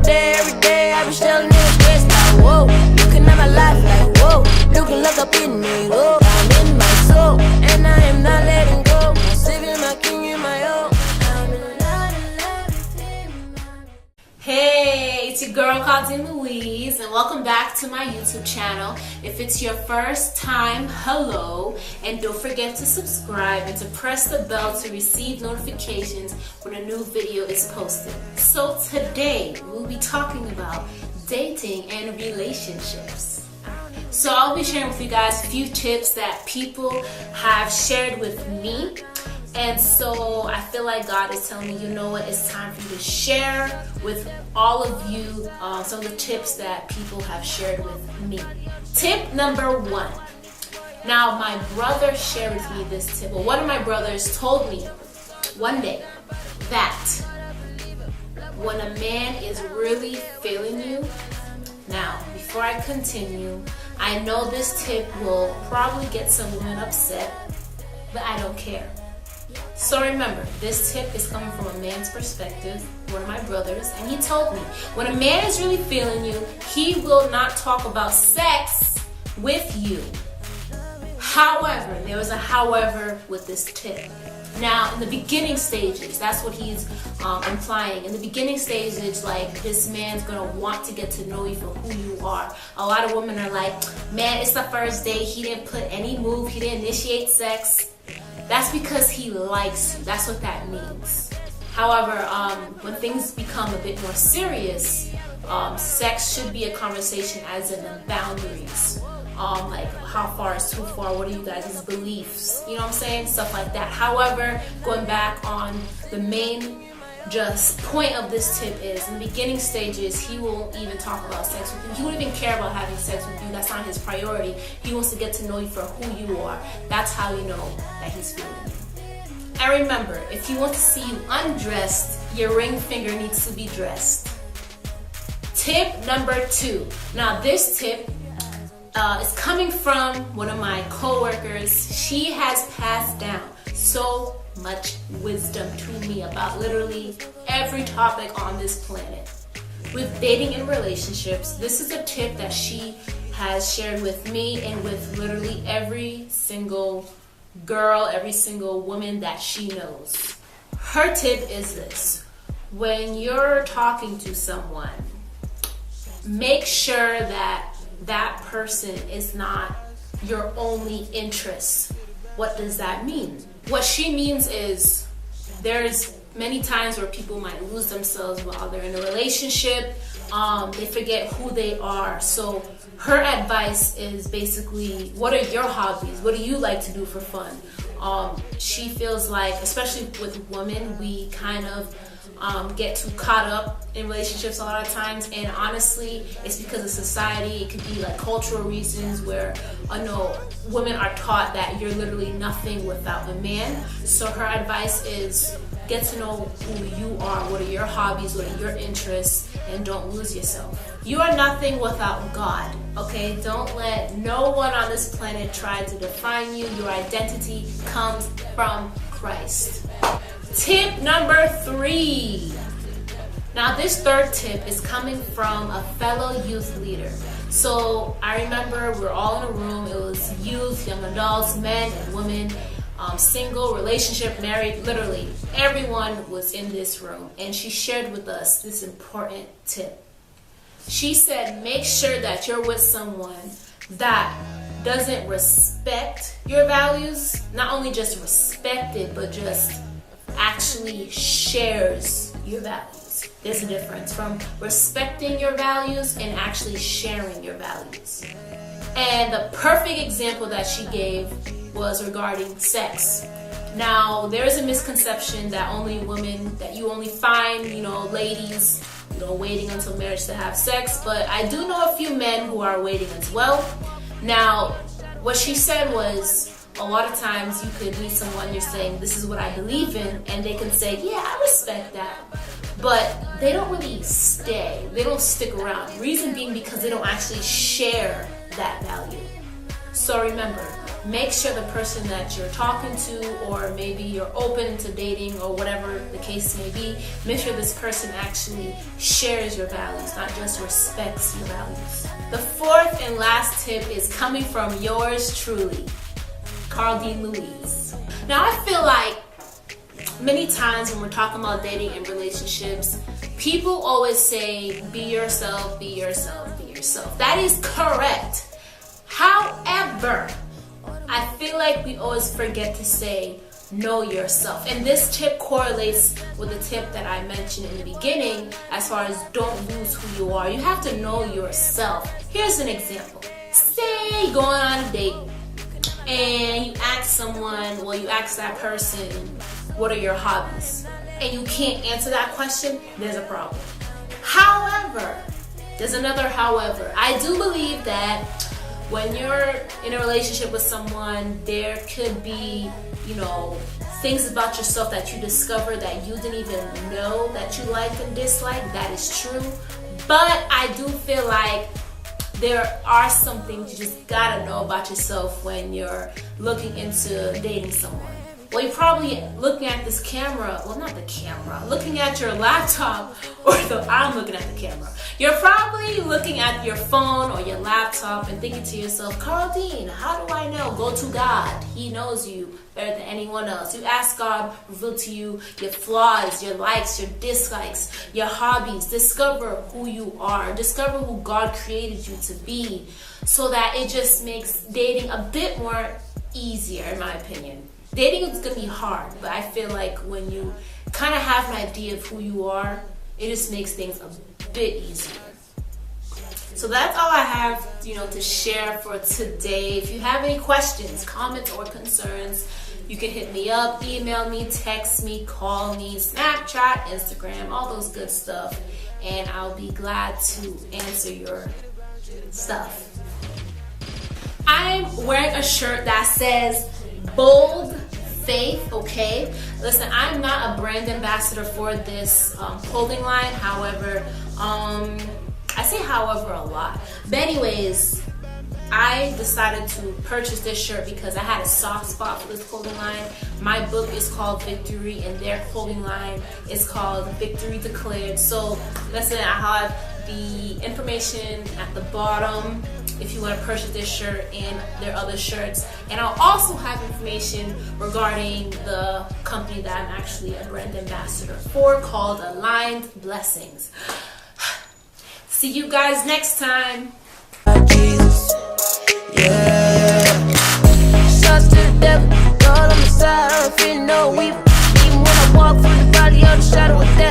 day, every day, I be telling you stress like, whoa. Looking at my life like, whoa. Looking like up in me, whoa. I'm in my soul, and I am not letting go. Saving my king in my own. I'm in love and everything. Hey, it's your girl Claudine Louise, and welcome back to my YouTube channel. If it's your first time, hello, and don't forget to subscribe and to press the bell to receive notifications when a new video is posted. So today we'll be talking about dating and relationships. So I'll be sharing with you guys a few tips that people have shared with me. And so I feel like God is telling me, you know what, it's time for you to share with all of you some of the tips that people have shared with me. Tip number 1. Now, my brother shared with me this tip. Well, one of my brothers told me one day that when a man is really feeling you, now, before I continue, I know this tip will probably get some women upset, but I don't care. So remember, this tip is coming from a man's perspective, one of my brothers, and he told me, when a man is really feeling you, he will not talk about sex with you. However, there was a however with this tip. Now, in the beginning stages, that's what he's implying. In the beginning stages, like, this man's gonna want to get to know you for who you are. A lot of women are like, man, it's the first date, he didn't put any move, he didn't initiate sex. That's because he likes you. That's what that means. However, when things become a bit more serious, sex should be a conversation as in the boundaries. Like, how far is too far? What are you guys' beliefs? You know what I'm saying? Stuff like that. However, going back on the main just point of this tip is, in the beginning stages, he won't even talk about sex with you. He won't even care about having sex with you. That's not his priority. He wants to get to know you for who you are. That's how you know that he's feeling you. And remember, if he wants to see you undressed, your ring finger needs to be dressed. Tip number 2. Now, this tip is coming from one of my co-workers. She has passed down so much wisdom to me about literally every topic on this planet. With dating and relationships, this is a tip that she has shared with me and with literally every single girl, every single woman that she knows. Her tip is this: when you're talking to someone, make sure that that person is not your only interest. What does that mean? What she means is, there's many times where people might lose themselves while they're in a relationship. They forget who they are. So her advice is basically, what are your hobbies? What do you like to do for fun? She feels like, especially with women, we kind of get too caught up in relationships a lot of times, and honestly, it's because of society. It could be like cultural reasons where women are taught that you're literally nothing without a man. So her advice is, get to know who you are, what are your hobbies, what are your interests, and don't lose yourself. You are nothing without God, okay? Don't let no one on this planet try to define you. Your identity comes from Christ. Tip number 3. Now, this third tip is coming from a fellow youth leader. So I remember we're all in a room. It was youth, young adults, men and women, single, relationship, married, literally everyone was in this room. And she shared with us this important tip. She said, make sure that you're with someone that doesn't respect your values, not only just respect it, but just actually shares your values. There's a difference from respecting your values and actually sharing your values. And the perfect example that she gave was regarding sex. Now, there is a misconception that you only find, ladies, waiting until marriage to have sex, but I do know a few men who are waiting as well. Now, what she said was, a lot of times you could meet someone, you're saying, this is what I believe in, and they can say, yeah, I respect that. But they don't really stay. They don't stick around. Reason being because they don't actually share that value. So remember, make sure the person that you're talking to, or maybe you're open to dating or whatever the case may be, make sure this person actually shares your values, not just respects your values. The fourth and last tip is coming from yours truly, Carldean Louise. Now, I feel like many times when we're talking about dating and relationships, people always say, be yourself, be yourself, be yourself. That is correct. However, I feel like we always forget to say, know yourself. And this tip correlates with the tip that I mentioned in the beginning as far as don't lose who you are. You have to know yourself. Here's an example. Say you're going on a date and you ask that person, what are your hobbies? And you can't answer that question, there's a problem. However, there's another however. I do believe that when you're in a relationship with someone, there could be, things about yourself that you discover that you didn't even know that you like and dislike. That is true. But I do feel like there are some things you just gotta know about yourself when you're looking into dating someone. Well, you're probably looking at this camera, well, not the camera, looking at your laptop, I'm looking at the camera. You're probably looking at your phone or your laptop and thinking to yourself, Carldean, how do I know? Go to God. He knows you better than anyone else. You ask God, reveal to you your flaws, your likes, your dislikes, your hobbies. Discover who you are. Discover who God created you to be, so that it just makes dating a bit more easier, in my opinion. Dating is going to be hard, but I feel like when you kind of have an idea of who you are, it just makes things a bit easier. So that's all I have, to share for today. If you have any questions, comments, or concerns, you can hit me up, email me, text me, call me, Snapchat, Instagram, all those good stuff, and I'll be glad to answer your stuff. I'm wearing a shirt that says Bold Faith, okay? Listen, I'm not a brand ambassador for this clothing line. However, I say however a lot. But anyways, I decided to purchase this shirt because I had a soft spot for this clothing line. My book is called Victory, and their clothing line is called Victory Declared. So listen, I have the information at the bottom if you want to purchase this shirt and their other shirts. And I'll also have information regarding the company that I'm actually a brand ambassador for, called Aligned Blessings. See you guys next time. Jesus, yeah. Shots to the devil, all on the side, I don't feel no weep. Even when I walk through the valley of the shadow of death.